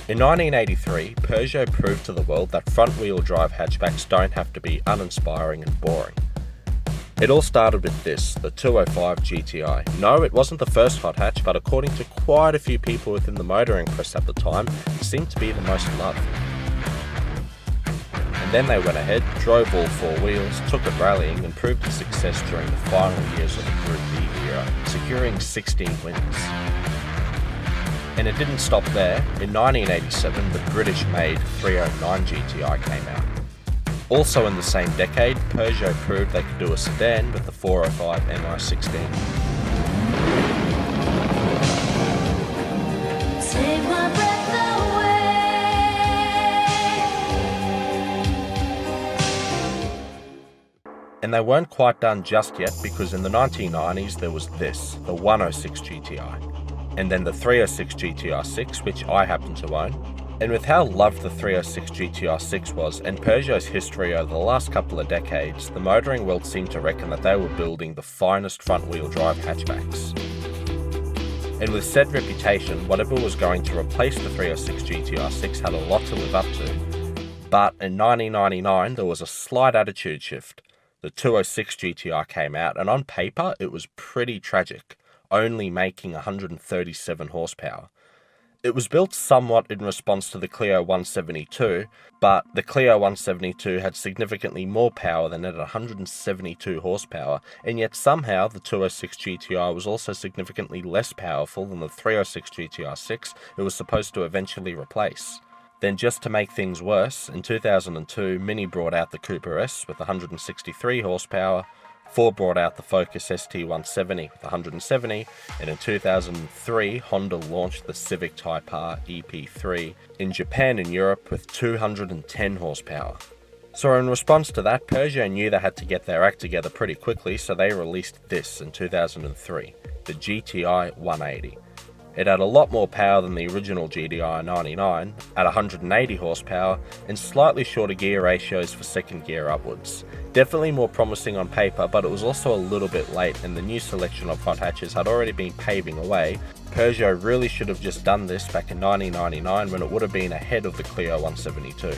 In 1983, Peugeot proved to the world that front-wheel drive hatchbacks don't have to be uninspiring and boring. It all started with this, the 205 GTI. No, it wasn't the first hot hatch, but according to quite a few people within the motoring press at the time, it seemed to be the most loved. And then they went ahead, drove all four wheels, took it rallying and proved a success during the final years of the Group B era, securing 16 wins. And it didn't stop there. In 1987, the British-made 309 GTI came out. Also in the same decade, Peugeot proved they could do a sedan with the 405 MI16. Take my breath away. And they weren't quite done just yet, because in the 1990s there was this, the 106 GTI. And then the 306 GTI-6, which I happen to own. And with how loved the 306 GTI-6 was, and Peugeot's history over the last couple of decades, the motoring world seemed to reckon that they were building the finest front-wheel drive hatchbacks. And with said reputation, whatever was going to replace the 306 GTI-6 had a lot to live up to. But in 1999, there was a slight attitude shift. The 206 GTI came out, and on paper, it was pretty tragic, only making 137 horsepower. It was built somewhat in response to the Clio 172, but the Clio 172 had significantly more power than it at 172 horsepower, and yet somehow the 206 GTI was also significantly less powerful than the 306 GTI-6 it was supposed to eventually replace. Then, just to make things worse, in 2002 Mini brought out the Cooper S with 163 horsepower, Ford brought out the Focus ST170 with 170, and in 2003 Honda launched the Civic Type R EP3 in Japan and Europe with 210 horsepower. So in response to that, Peugeot knew they had to get their act together pretty quickly, so they released this in 2003, the GTI 180. It had a lot more power than the original GTI 99 at 180 horsepower and slightly shorter gear ratios for second gear upwards. Definitely more promising on paper, but it was also a little bit late and the new selection of hot hatches had already been paving a way. Peugeot really should have just done this back in 1999 when it would have been ahead of the Clio 172.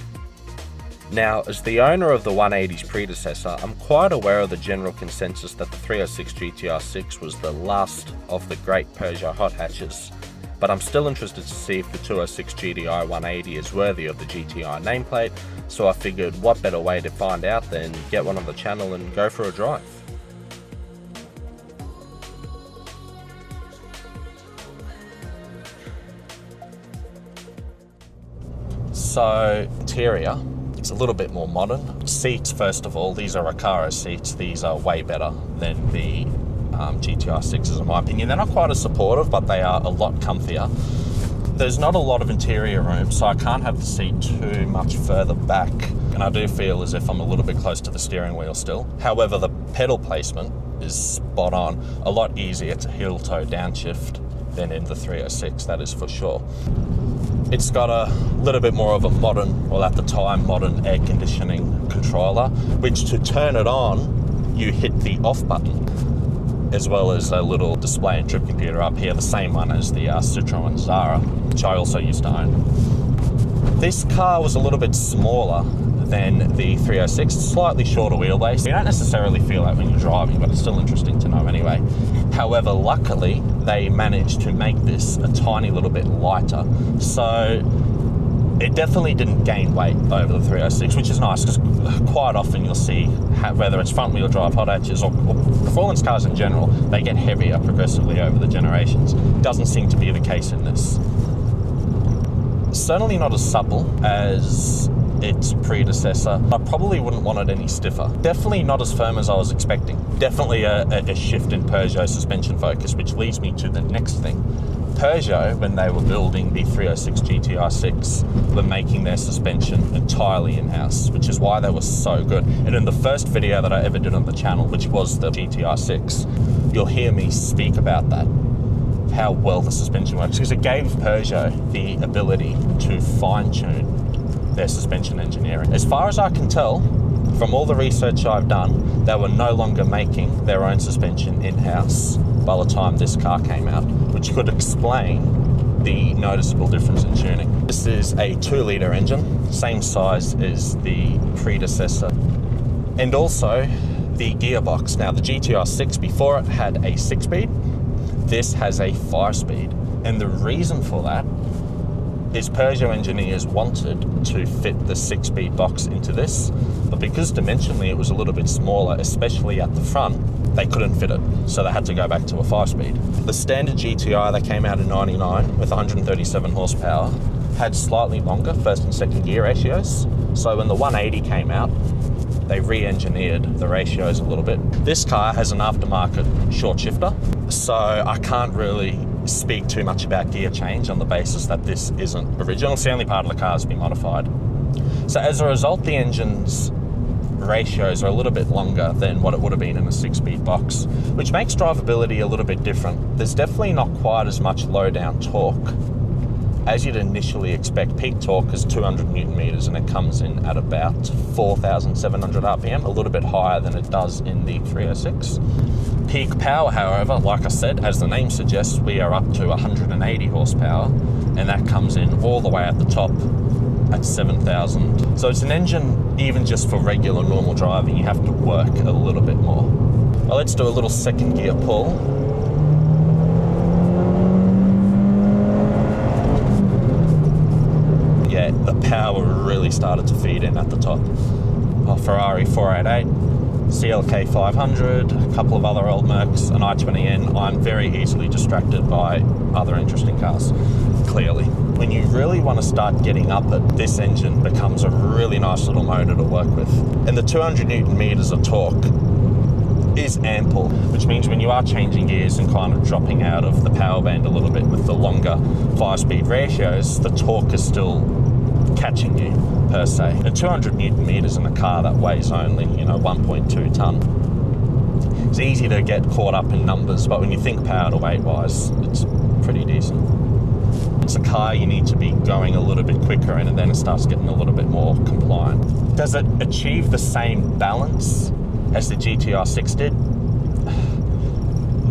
Now, as the owner of the 180's predecessor, I'm quite aware of the general consensus that the 306 GTI-6 was the last of the great Peugeot hot hatches, but I'm still interested to see if the 206 GTI 180 is worthy of the GTI nameplate, so I figured what better way to find out than get one on the channel and go for a drive. So, interior. It's a little bit more modern. Seats, first of all, these are Recaro seats. These are way better than the GTI-6s in my opinion. They're not quite as supportive, but they are a lot comfier. There's not a lot of interior room, so I can't have the seat too much further back, and I do feel as if I'm a little bit close to the steering wheel still. However, the pedal placement is spot on. A lot easier to heel-toe downshift than in the 306, that is for sure. It's got a little bit more of a modern, well at the time, modern air conditioning controller, which to turn it on, you hit the off button, as well as a little display and trip computer up here, the same one as the Citroen Zara, which I also used to own. This car was a little bit smaller than the 306, slightly shorter wheelbase. You don't necessarily feel that when you're driving, but it's still interesting to know anyway. However, luckily, they managed to make this a tiny little bit lighter, so it definitely didn't gain weight over the 306, which is nice, because quite often you'll see, whether it's front-wheel drive hot hatches or performance cars in general, they get heavier progressively over the generations. Doesn't seem to be the case in this. Certainly not as supple as its predecessor. I probably wouldn't want it any stiffer. Definitely not as firm as I was expecting. Definitely a shift in Peugeot suspension focus, which leads me to the next thing. Peugeot, when they were building the 306 GTI-6, were making their suspension entirely in-house, which is why they were so good. And in the first video that I ever did on the channel, which was the GTI-6, you'll hear me speak about that, how well the suspension works, because it gave Peugeot the ability to fine-tune their suspension engineering. As far as I can tell, from all the research I've done, they were no longer making their own suspension in-house by the time this car came out, which could explain the noticeable difference in tuning. This is a 2-litre engine, same size as the predecessor. And also the gearbox. Now the GTI-6 before it had a 6-speed, this has a 5-speed. And the reason for that is Peugeot engineers wanted to fit the 6-speed box into this, but because dimensionally it was a little bit smaller, especially at the front, they couldn't fit it, so they had to go back to a 5-speed. The standard GTI that came out in '99 with 137 horsepower had slightly longer first and second gear ratios, so when the 180 came out, they re-engineered the ratios a little bit. This car has an aftermarket short shifter, so I can't really speak too much about gear change on the basis that this isn't original. It's the only part of the car that's been modified. So as a result, the engine's ratios are a little bit longer than what it would have been in a 6-speed box, which makes drivability a little bit different. There's definitely not quite as much low down torque as you'd initially expect. Peak torque is 200 Newton meters and it comes in at about 4,700 RPM, a little bit higher than it does in the 306. Peak power, however, like I said, as the name suggests, we are up to 180 horsepower, and that comes in all the way at the top at 7,000. So it's an engine, even just for regular normal driving, you have to work a little bit more. Well, let's do a little second gear pull. Yeah, the power really started to feed in at the top. Ferrari 488, CLK 500, a couple of other old Mercs, an i20N. I'm very easily distracted by other interesting cars, clearly. When you really want to start getting up it, this engine becomes a really nice little motor to work with. And the 200 Newton meters of torque is ample, which means when you are changing gears and kind of dropping out of the power band a little bit with the longer 5-speed ratios, the torque is still catching you, per se. And 200 Newton meters in a car that weighs only, 1.2 ton. It's easy to get caught up in numbers, but when you think power to weight wise, it's pretty decent. It's a car you need to be going a little bit quicker in, and then it starts getting a little bit more compliant. Does it achieve the same balance as the GTI-6 did?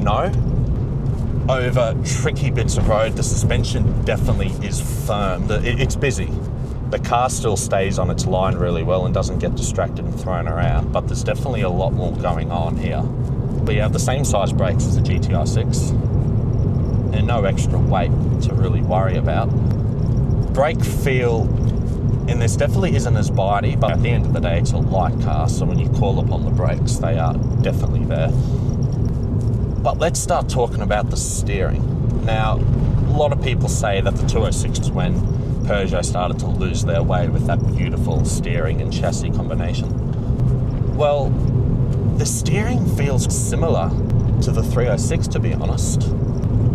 No. Over tricky bits of road, the suspension definitely is firm. It's busy. The car still stays on its line really well and doesn't get distracted and thrown around, but there's definitely a lot more going on here. We have the same size brakes as the GTI-6 and no extra weight to really worry about. Brake feel, and this definitely isn't as bitey, but at the end of the day it's a light car, so when you call upon the brakes, they are definitely there. But let's start talking about the steering. Now, a lot of people say that the 206 is when Peugeot started to lose their way with that beautiful steering and chassis combination. Well, the steering feels similar to the 306, to be honest.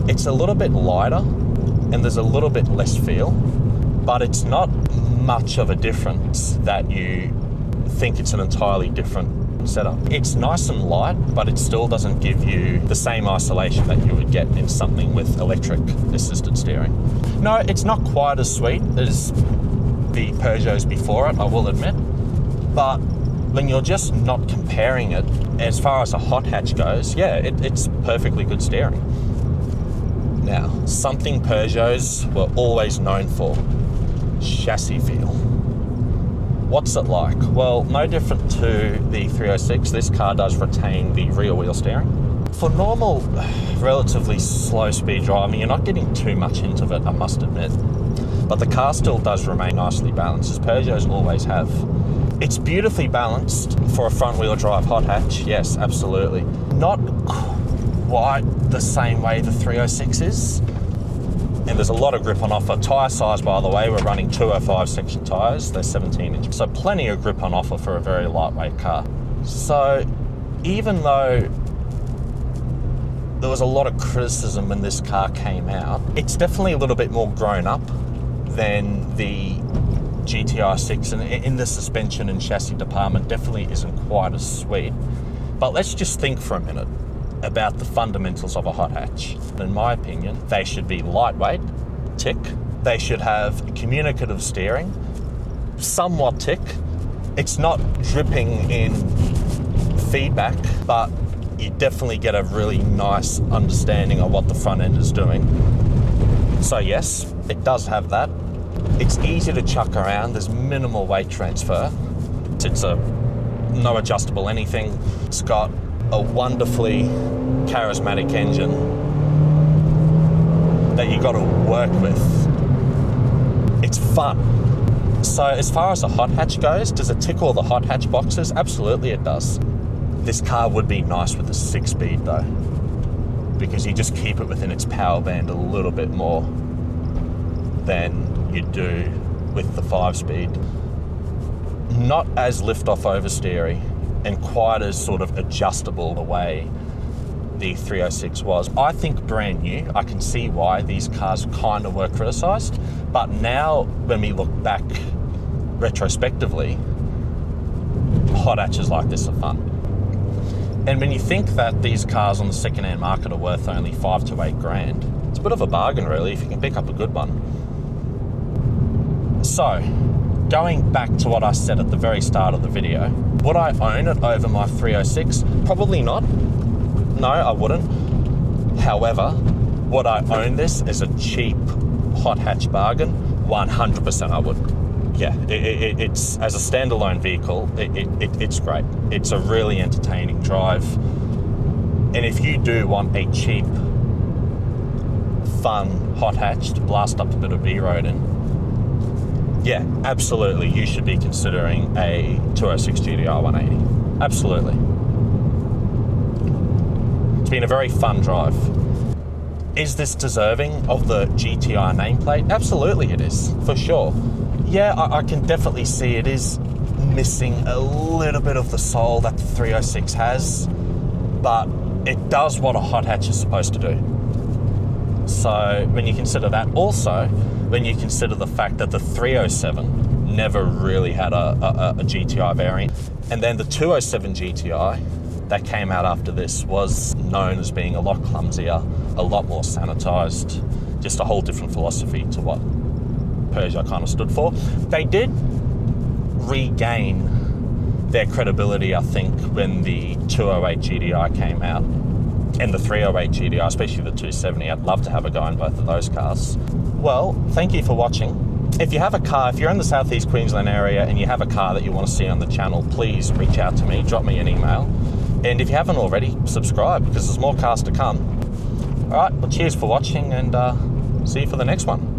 It's a little bit lighter and there's a little bit less feel, but it's not much of a difference that you think it's an entirely different setup. It's nice and light, but it still doesn't give you the same isolation that you would get in something with electric assisted steering. No, it's not quite as sweet as the Peugeots before it, I will admit, but when you're just not comparing it, as far as a hot hatch goes, yeah, it's perfectly good steering. Now, something Peugeots were always known for, chassis feel. What's it like? Well, no different to the 306, this car does retain the rear wheel steering. For normal, relatively slow speed driving, you're not getting too much into it, I must admit. But the car still does remain nicely balanced, as Peugeots always have. It's beautifully balanced for a front wheel drive hot hatch, yes, absolutely. Not quite the same way the 306 is. And there's a lot of grip on offer. Tyre size, by the way, we're running 205 section tyres. They're 17 inch. So plenty of grip on offer for a very lightweight car. So even though there was a lot of criticism when this car came out, it's definitely a little bit more grown up than the GTI-6, and in the suspension and chassis department definitely isn't quite as sweet. But let's just think for a minute about the fundamentals of a hot hatch. In my opinion, they should be lightweight, tick. They should have communicative steering, somewhat tick. It's not dripping in feedback, but you definitely get a really nice understanding of what the front end is doing. So yes, it does have that. It's easy to chuck around. There's minimal weight transfer. It's a no adjustable anything. It's got a wonderfully charismatic engine that you got to work with. It's fun. So as far as the hot hatch goes, does it tick all the hot hatch boxes? Absolutely it does. This car would be nice with a 6-speed though, because you just keep it within its power band a little bit more than you do with the 5-speed. Not as lift-off oversteery and quite as sort of adjustable the way the 306 was. I think brand new, I can see why these cars kind of were criticised, but now when we look back retrospectively, hot hatches like this are fun. And when you think that these cars on the second-hand market are worth only 5 to 8 grand, it's a bit of a bargain really if you can pick up a good one. So, going back to what I said at the very start of the video, would I own it over my 306? Probably not. No, I wouldn't. However, would I own this as a cheap hot hatch bargain? 100% I would. Yeah, it's as a standalone vehicle, it's great. It's a really entertaining drive. And if you do want a cheap, fun hot hatch to blast up a bit of B-road in, yeah, absolutely, you should be considering a 206 GTI 180. Absolutely. It's been a very fun drive. Is this deserving of the GTI nameplate? Absolutely it is, for sure. Yeah, I can definitely see it is missing a little bit of the soul that the 306 has, but it does what a hot hatch is supposed to do. So when you consider that, also when you consider the fact that the 307 never really had a GTI variant, and then the 207 GTI that came out after this was known as being a lot clumsier, a lot more sanitized, just a whole different philosophy to what Peugeot kind of stood for. They did regain their credibility, I think, when the 208 GTI came out and the 308 GTI, especially the 270. I'd love to have a go in both of those cars. Well, thank you for watching. If you have a car, if you're in the southeast Queensland area and you have a car that you want to see on the channel, please reach out to me, drop me an email. And if you haven't already, subscribe because there's more cars to come. All right, well, cheers for watching and see you for the next one.